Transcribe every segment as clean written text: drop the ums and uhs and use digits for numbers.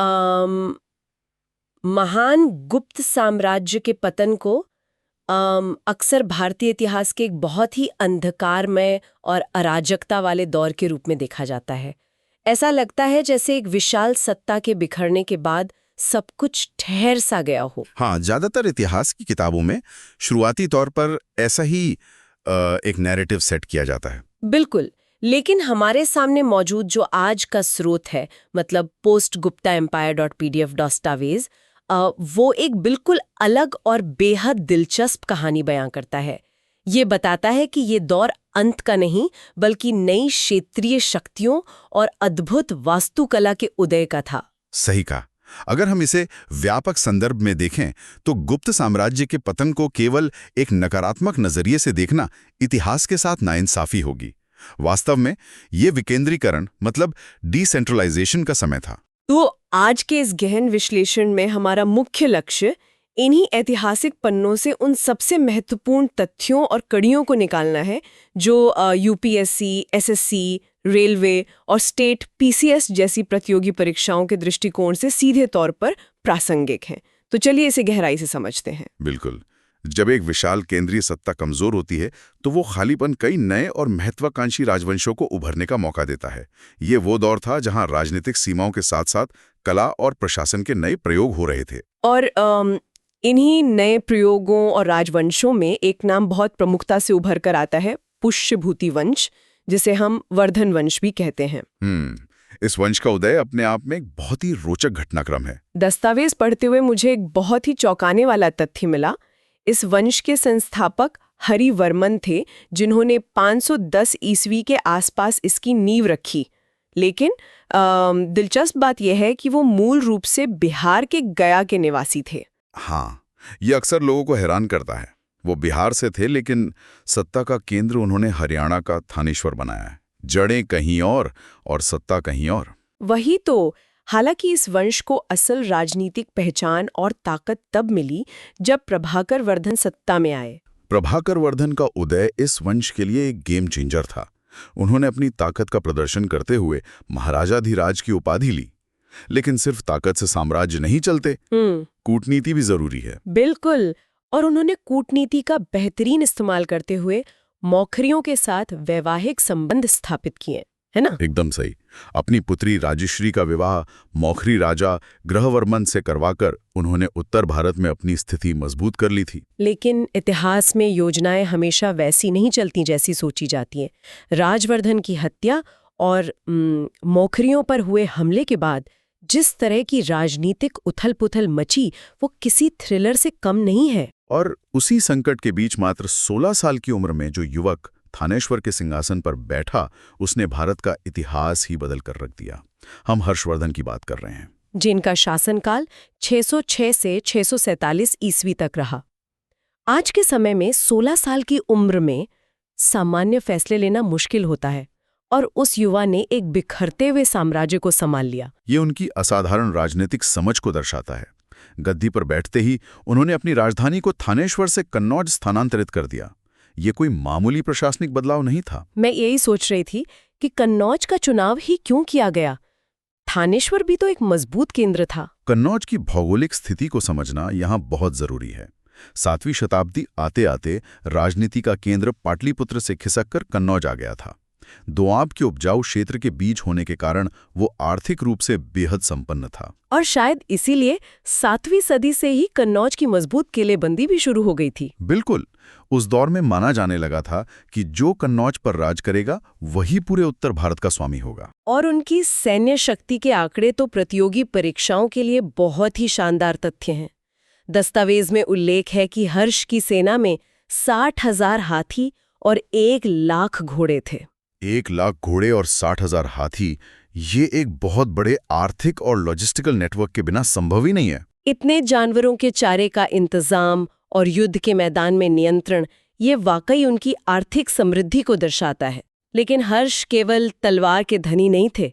अम, महान गुप्त साम्राज्य के पतन को अक्सर भारतीय इतिहास के एक बहुत ही अंधकारमय और अराजकता वाले दौर के रूप में देखा जाता है। ऐसा लगता है जैसे एक विशाल सत्ता के बिखरने के बाद सब कुछ ठहर सा गया हो। हाँ, ज्यादातर इतिहास की किताबों में शुरुआती तौर पर ऐसा ही एक नैरेटिव सेट किया जाता है। बिल्कुल, लेकिन हमारे सामने मौजूद जो आज का स्रोत है, मतलब postguptaempire.pdf दस्तावेज, वो एक बिल्कुल अलग और बेहद दिलचस्प कहानी बयां करता है। ये बताता है कि ये दौर अंत का नहीं, बल्कि नई क्षेत्रीय शक्तियों और अद्भुत वास्तुकला के उदय का था। सही कहा। अगर हम इसे व्यापक संदर्भ में देखें तो गुप्त साम्राज्य के पतन को केवल एक नकारात्मक नजरिए से देखना इतिहास के साथ नाइंसाफी होगी। वास्तव में ये विकेंद्रीकरण मतलब डिसेंट्रलाइजेशन का समय था। तो आज के इस गहन विश्लेषण में हमारा मुख्य लक्ष्य इन्हीं ऐतिहासिक पन्नों से उन सबसे महत्वपूर्ण तथ्यों और कड़ियों को निकालना है जो यूपीएससी, एसएससी, रेलवे और स्टेट पीसीएस जैसी प्रतियोगी परीक्षाओं के दृष्टिकोण से सीधे तौर पर प्रासंगिक हैं। तो चलिए इसे गहराई से समझते हैं। बिल्कुल। जब एक विशाल केंद्रीय सत्ता कमजोर होती है तो वो खालीपन कई नए और महत्वाकांक्षी राजवंशों को उभरने का मौका देता है। ये वो दौर था जहां राजनीतिक सीमाओं के साथ साथ कला और प्रशासन के नए प्रयोग हो रहे थे। और इन्हीं नए प्रयोगों और राजवंशों में एक नाम बहुत प्रमुखता से उभर कर आता है, पुष्यभूति वंश, जिसे हम वर्धन वंश भी कहते हैं। इस वंश का उदय अपने आप में एक बहुत ही रोचक घटनाक्रम है। दस्तावेज पढ़ते हुए मुझे एक बहुत ही चौंकाने वाला तथ्य मिला। इस वंश के संस्थापक हरिवर्मन थे, जिन्होंने 510 ईस्वी के आसपास इसकी नींव रखी। लेकिन दिलचस्प बात यह है कि वो मूल रूप से बिहार के गया के निवासी थे। हाँ, ये अक्सर लोगों को हैरान करता है। वो बिहार से थे, लेकिन सत्ता का केंद्र उन्होंने हरियाणा का थानेश्वर बनाया है। जड़ें कहीं और सत्ता कहीं और। वही तो। हालांकि इस वंश को असल राजनीतिक पहचान और ताकत तब मिली जब प्रभाकर वर्धन सत्ता में आए। प्रभाकर वर्धन का उदय इस वंश के लिए एक गेम चेंजर था। उन्होंने अपनी ताकत का प्रदर्शन करते हुए महाराजाधिराज की उपाधि ली। लेकिन सिर्फ ताकत से साम्राज्य नहीं चलते, कूटनीति भी जरूरी है। बिल्कुल। और उन्होंने कूटनीति का बेहतरीन इस्तेमाल करते हुए मौखरियों के साथ वैवाहिक संबंध स्थापित किए, है ना? एकदम सही। अपनी पुत्री राजश्री का विवाह मौखरी राजा ग्रहवर्मन से करवाकर उन्होंने उत्तर भारत में अपनी स्थिति मजबूत कर ली थी। लेकिन इतिहास में योजनाएं हमेशा वैसी नहीं चलती जैसी सोची जाती हैं। राजवर्धन की हत्या और मौखरियों पर हुए हमले के बाद जिस तरह की राजनीतिक उथल-पुथल मची, वो किसी थ्रिलर से कम नहीं है। और उसी संकट के बीच मात्र 16 साल की उम्र में जो युवक थानेश्वर के सिंहासन पर बैठा, उसने भारत का इतिहास ही बदल कर रख दिया। हम हर्षवर्धन की बात कर रहे हैं, जिनका शासनकाल 606 से 647 ईस्वी तक रहा। आज के समय में 16 साल की उम्र में सामान्य फैसले लेना मुश्किल होता है, और उस युवा ने एक बिखरते हुए साम्राज्य को संभाल लिया। ये उनकी असाधारण राजनीतिक समझ को दर्शाता है। गद्दी पर बैठते ही उन्होंने अपनी राजधानी को थानेश्वर से कन्नौज स्थानांतरित कर दिया। ये कोई मामूली प्रशासनिक बदलाव नहीं था। मैं यही सोच रही थी कि कन्नौज का चुनाव ही क्यों किया गया? थानेश्वर भी तो एक मजबूत केंद्र था। कन्नौज की भौगोलिक स्थिति को समझना यहाँ बहुत जरूरी है। 7वीं शताब्दी आते आते राजनीति का केंद्र पाटलिपुत्र से खिसककर कन्नौज आ गया था। दोआब के उपजाऊ क्षेत्र के बीच होने के कारण वो आर्थिक रूप से बेहद संपन्न था। और शायद इसीलिए 7वीं सदी से ही कन्नौज की मजबूत किलेबंदी भी शुरू हो गई थी। बिल्कुल। उस दौर में माना जाने लगा था कि जो कन्नौज पर राज करेगा वही पूरे उत्तर भारत का स्वामी होगा। और उनकी सैन्य शक्ति के आंकड़े तो प्रतियोगी परीक्षाओं के लिए बहुत ही शानदार तथ्य हैं। दस्तावेज में उल्लेख है कि हर्ष की सेना में 60,000 हाथी और 1 लाख घोड़े थे। 1 लाख घोड़े और 60,000 हाथी, ये एक बहुत बड़े आर्थिक और लॉजिस्टिकल नेटवर्क के बिना संभव ही नहीं है। इतने जानवरों के चारे का इंतजाम और युद्ध के मैदान में नियंत्रण, ये वाकई उनकी आर्थिक समृद्धि को दर्शाता है। लेकिन हर्ष केवल तलवार के धनी नहीं थे,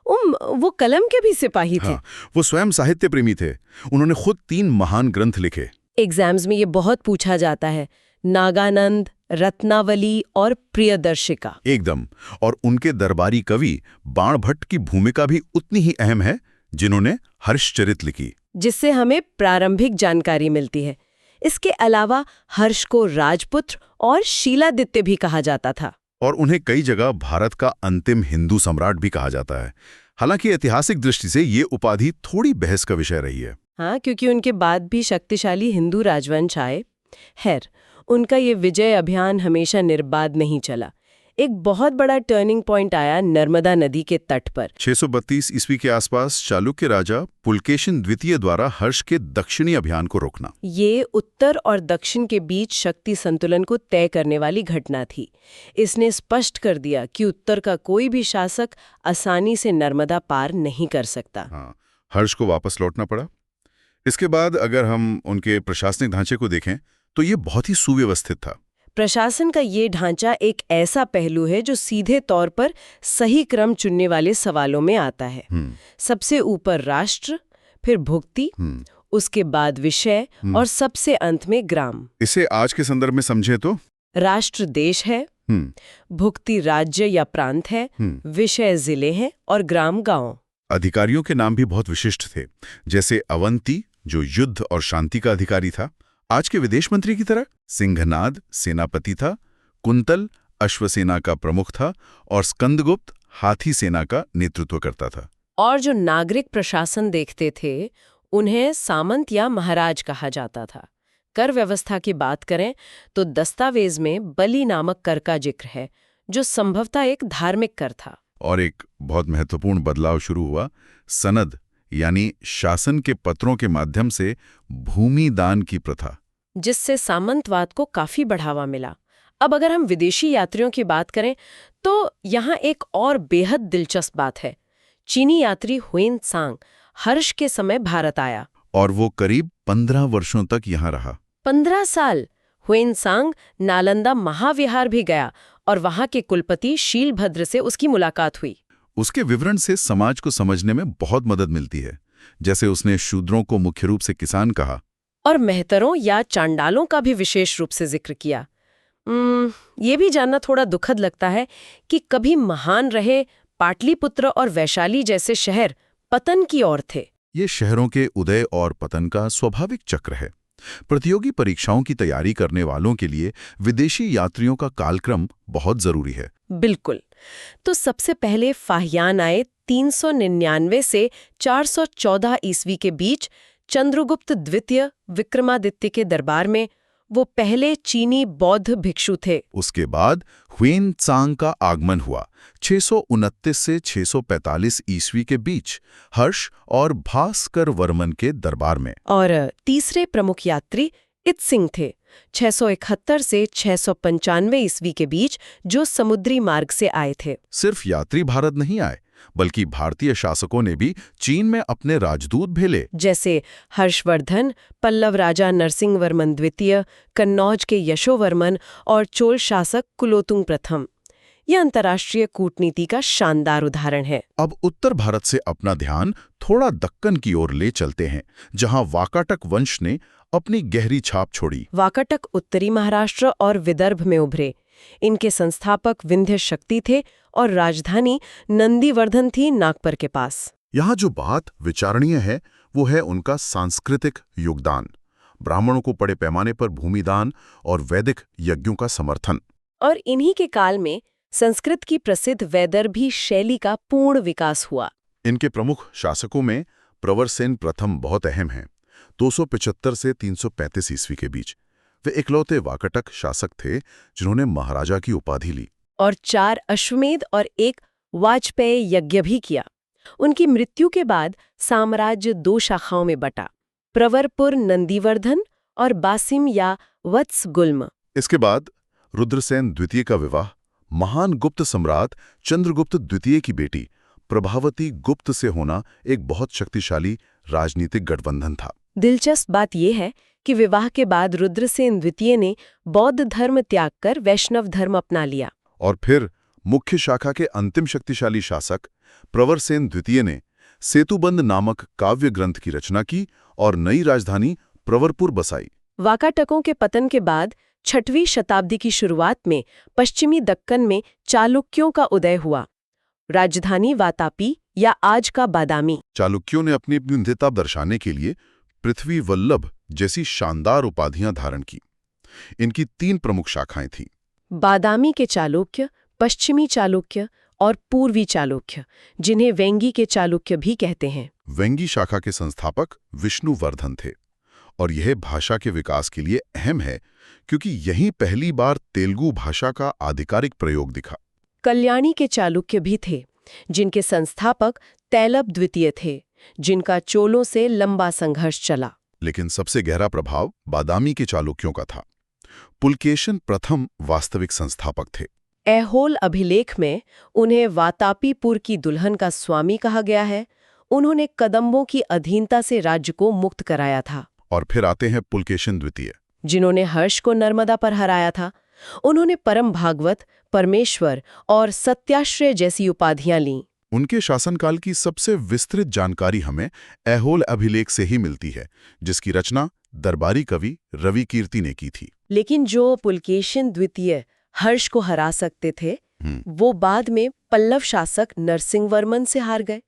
वो कलम के भी सिपाही थे। वो स्वयं साहित्य प्रेमी थे। उन्होंने खुद 3 महान ग्रंथ लिखे। एग्जाम्स में ये बहुत पूछा जाता है, नागानंद, रत्नावली और प्रियदर्शिका। एकदम। और उनके दरबारी कवि बाणभट्ट की भूमिका भी उतनी ही अहम है जिन्होंने हर्षचरित लिखी, जिससे हमें प्रारंभिक जानकारी मिलती है। इसके अलावा हर्ष को राजपुत्र और शीलादित्य भी कहा जाता था। और उन्हें कई जगह भारत का अंतिम हिंदू सम्राट भी कहा जाता है। हालांकि ऐतिहासिक दृष्टि से ये उपाधि थोड़ी बहस का विषय रही है। हाँ, क्योंकि उनके बाद भी शक्तिशाली हिंदू राजवंश आए। खैर, उनका ये विजय अभियान हमेशा निर्बाध नहीं चला। एक बहुत बड़ा टर्निंग पॉइंट आया नर्मदा नदी के तट पर। 632 ईस्वी के आसपास चालुक्य राजा पुलकेशिन द्वितीय द्वारा हर्ष के दक्षिणी अभियान को रोकना। ये उत्तर और दक्षिण के बीच शक्ति संतुलन को तय करने वाली घटना थी। इसने स्पष्ट कर दिया कि उत्तर का कोई भी शासक आसानी से नर्मदा पार नहीं कर सकता। हाँ, हर्ष को वापस लौटना पड़ा। इसके बाद अगर हम उनके प्रशासनिक ढांचे को देखें तो ये बहुत ही सुव्यवस्थित था। प्रशासन का ये ढांचा एक ऐसा पहलू है जो सीधे तौर पर सही क्रम चुनने वाले सवालों में आता है। सबसे ऊपर राष्ट्र, फिर भुक्ति, उसके बाद विषय और सबसे अंत में ग्राम। इसे आज के संदर्भ में समझे तो राष्ट्र देश है, भुक्ति राज्य या प्रांत है, विषय जिले हैं और ग्राम गांव। अधिकारियों के नाम भी बहुत विशिष्ट थे, जैसे अवंती जो युद्ध और शांति का अधिकारी था, आज के विदेश मंत्री की तरह। सिंघनाद सेनापति था, कुंतल अश्वसेना का प्रमुख था और स्कंदगुप्त हाथी सेना का नेतृत्व करता था। और जो नागरिक प्रशासन देखते थे उन्हें सामंत या महाराज कहा जाता था। कर व्यवस्था की बात करें तो दस्तावेज में बलि नामक कर का जिक्र है, जो संभवतः एक धार्मिक कर था। और एक बहुत महत्वपूर्ण बदलाव शुरू हुआ, सनद यानी शासन के पत्रों के माध्यम से भूमि दान की प्रथा, जिससे सामंतवाद को काफी बढ़ावा मिला। अब अगर हम विदेशी यात्रियों की बात करें तो यहाँ एक और बेहद दिलचस्प बात है। चीनी यात्री हुएन त्सांग हर्ष के समय भारत आया और वो करीब 15 वर्षों तक यहाँ रहा। 15 साल। हुएन त्सांग नालंदा महाविहार भी गया और वहाँ के कुलपति शीलभद्र से उसकी मुलाकात हुई। उसके विवरण से समाज को समझने में बहुत मदद मिलती है। जैसे उसने शूद्रों को मुख्य रूप से किसान कहा और मेहतरों या चांडालों का भी विशेष रूप से जिक्र किया। ये भी जानना थोड़ा दुखद लगता है कि कभी महान रहे पाटलिपुत्र और वैशाली जैसे शहर पतन की ओर थे। ये शहरों के उदय और पतन का स्वाभाविक चक्र है। प्रतियोगी परीक्षाओं की तैयारी करने वालों के लिए विदेशी यात्रियों का कालक्रम बहुत जरूरी है। बिल्कुल। तो सबसे पहले फाहियान आए 399 से 414 ईस्वी के बीच चंद्रगुप्त द्वितीय विक्रमादित्य के दरबार में। वो पहले चीनी बौद्ध भिक्षु थे। उसके बाद हुएन त्सांग का आगमन हुआ 629 से 645 ईस्वी के बीच हर्ष और भास्कर वर्मन के दरबार में। और तीसरे प्रमुख यात्री इत्सिंग थे 671 से 695 ईस्वी के बीच, जो समुद्री मार्ग से आए थे। सिर्फ यात्री भारत नहीं आए, बल्कि भारतीय शासकों ने भी चीन में अपने राजदूत भेजे, जैसे हर्षवर्धन, पल्लव राजा नरसिंहवर्मन द्वितीय, कन्नौज के यशोवर्मन और चोल शासक कुलोतुंग प्रथम। यह अंतर्राष्ट्रीय कूटनीति का शानदार उदाहरण है। अब उत्तर भारत से अपना ध्यान थोड़ा दक्कन की ओर ले चलते हैं, जहां वाकाटक वंश ने अपनी गहरी छाप छोड़ी। वाकाटक उत्तरी महाराष्ट्र और विदर्भ में उभरे। इनके संस्थापक विंध्य शक्ति थे और राजधानी नंदीवर्धन थी नागपुर के पास। यहाँ जो बात विचारणीय है वो है उनका सांस्कृतिक योगदान, ब्राह्मणों को बड़े पैमाने पर भूमिदान और वैदिक यज्ञों का समर्थन। और इन्हीं के काल में संस्कृत की प्रसिद्ध वैदर्भी शैली का पूर्ण विकास हुआ। इनके प्रमुख शासकों में प्रवरसेन प्रथम बहुत अहम हैं। 275 से 335 ईस्वी के बीच वे इकलौते वाकाटक शासक थे जिन्होंने महाराजा की उपाधि ली और 4 अश्वमेध और 1 वाजपेयी यज्ञ भी किया। उनकी मृत्यु के बाद साम्राज्य 2 शाखाओं में बटा, प्रवरपुर नंदीवर्धन और बासिम या वत्स गुल्म। इसके बाद रुद्रसेन द्वितीय का विवाह महान गुप्त सम्राट चंद्रगुप्त द्वितीय की बेटी प्रभावती गुप्त से होना एक बहुत शक्तिशाली राजनीतिक गठबंधन था। दिलचस्प बात यह है कि विवाह के बाद रुद्रसेन द्वितीय ने बौद्ध धर्म त्याग कर वैष्णव धर्म अपना लिया। और फिर मुख्य शाखा के अंतिम शक्तिशाली शासक प्रवरसेन द्वितीय ने सेतुबंध नामक काव्य ग्रंथ की रचना की और नई राजधानी प्रवरपुर बसाई। वाकाटकों के पतन के बाद 6वीं शताब्दी की शुरुआत में पश्चिमी दक्कन में चालुक्यों का उदय हुआ। राजधानी वातापी या आज का बादामी। चालुक्यों ने अपनी विविधता दर्शाने के लिए पृथ्वी वल्लभ जैसी शानदार उपाधियां धारण की। इनकी 3 प्रमुख शाखाएं थीं। बादामी के चालुक्य, पश्चिमी चालुक्य और पूर्वी चालुक्य, जिन्हें वेंगी के चालुक्य भी कहते हैं। वेंगी शाखा के संस्थापक विष्णुवर्धन थे और यह भाषा के विकास के लिए अहम है क्योंकि यहीं पहली बार तेलुगु भाषा का आधिकारिक प्रयोग दिखा। कल्याणी के चालुक्य भी थे, जिनके संस्थापक तैलब द्वितीय थे, जिनका चोलों से लंबा संघर्ष चला। लेकिन सबसे गहरा प्रभाव बादामी के चालुक्यों का था। पुलकेशिन प्रथम वास्तविक संस्थापक थे। ऐहोल अभिलेख में उन्हें वातापीपुर की दुल्हन का स्वामी कहा गया है। उन्होंने कदम्बों की अधीनता से राज्य को मुक्त कराया था। और फिर आते हैं पुलकेशिन द्वितीय, जिन्होंने हर्ष को नर्मदा पर हराया था। उन्होंने परम भागवत, परमेश्वर और सत्याश्रय जैसी उपाधियां लीं। उनके शासनकाल की सबसे विस्तृत जानकारी हमें ऐहोल अभिलेख से ही मिलती है, जिसकी रचना दरबारी कवि रवि कीर्ति ने की थी। लेकिन जो पुलकेशिन द्वितीय हर्ष को हरा सकते थे, वो बाद में पल्लव शासक नरसिंहवर्मन से हार गए।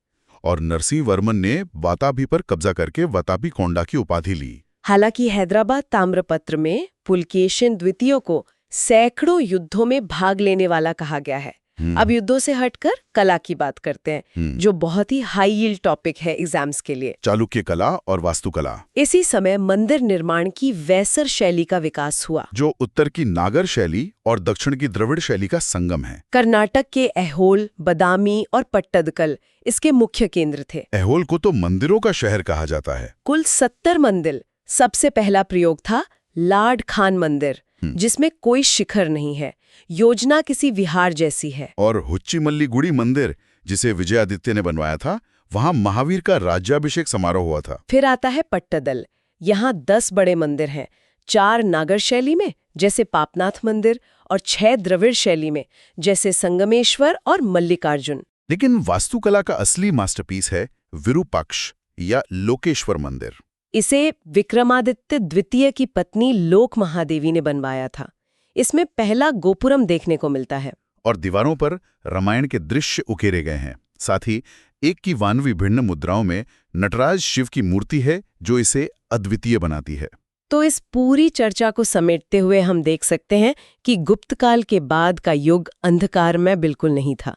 और नरसिंहवर्मन ने वातापी पर कब्जा करके वातापी कोंडा की उपाधि ली। हालांकि हैदराबाद ताम्रपत्र में पुलकेशिन द्वितीय को सैकड़ों युद्धों में भाग लेने वाला कहा गया है। अब युद्धों से हटकर कला की बात करते हैं, जो बहुत ही हाई यील्ड टॉपिक है एग्जाम्स के लिए। चालुक्य कला और वास्तुकला। इसी समय मंदिर निर्माण की वैसर शैली का विकास हुआ, जो उत्तर की नागर शैली और दक्षिण की द्रविड़ शैली का संगम है। कर्नाटक के ऐहोल, बदामी और पट्टदकल इसके मुख्य केंद्र थे। ऐहोल को तो मंदिरों का शहर कहा जाता है। कुल 70 मंदिर। सबसे पहला प्रयोग था लाड खान मंदिर, जिसमें कोई शिखर नहीं है, योजना किसी विहार जैसी है। और हुच्चीमल्लीगुड़ी मंदिर, जिसे विजयादित्य ने बनवाया था, वहां महावीर का राज्याभिषेक समारोह हुआ था। फिर आता है पट्टदल। यहाँ 10 बड़े मंदिर हैं, 4 नागर शैली में जैसे पापनाथ मंदिर और 6 द्रविड़ शैली में जैसे संगमेश्वर और मल्लिकार्जुन। लेकिन वास्तुकला का असली मास्टरपीस है विरूपाक्ष या लोकेश्वर मंदिर। इसे विक्रमादित्य द्वितीय की पत्नी लोक महादेवी ने बनवाया था। इसमें पहला गोपुरम देखने को मिलता है और दीवारों पर रामायण के दृश्य उकेरे गए हैं। साथ ही 1 विभिन्न मुद्राओं में नटराज शिव की मूर्ति है, जो इसे अद्वितीय बनाती है। तो इस पूरी चर्चा को समेटते हुए हम देख सकते हैं कि गुप्त काल के बाद का युग अंधकार में बिल्कुल नहीं था।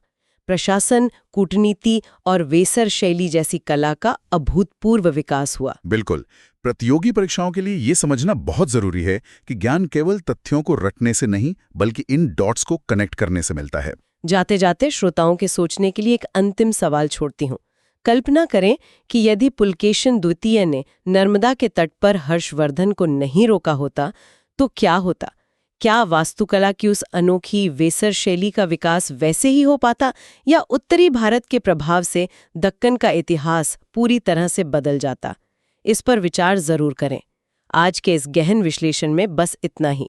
प्रशासन, कूटनीति और वेसर शैली जैसी कला का अभूतपूर्व विकास हुआ। बिल्कुल। प्रतियोगी परीक्षाओं के लिए ये समझना बहुत जरूरी है कि ज्ञान केवल तथ्यों को रटने से नहीं, बल्कि इन डॉट्स को कनेक्ट करने से मिलता है। जाते जाते श्रोताओं के सोचने के लिए एक अंतिम सवाल छोड़ती हूँ। कल्पना करें कि यदि पुलकेशिन द्वितीय ने नर्मदा के तट पर हर्षवर्धन को नहीं रोका होता, तो क्या होता? क्या वास्तुकला की उस अनोखी वेसर शैली का विकास वैसे ही हो पाता, या उत्तरी भारत के प्रभाव से दक्कन का इतिहास पूरी तरह से बदल जाता? इस पर विचार जरूर करें। आज के इस गहन विश्लेषण में बस इतना ही।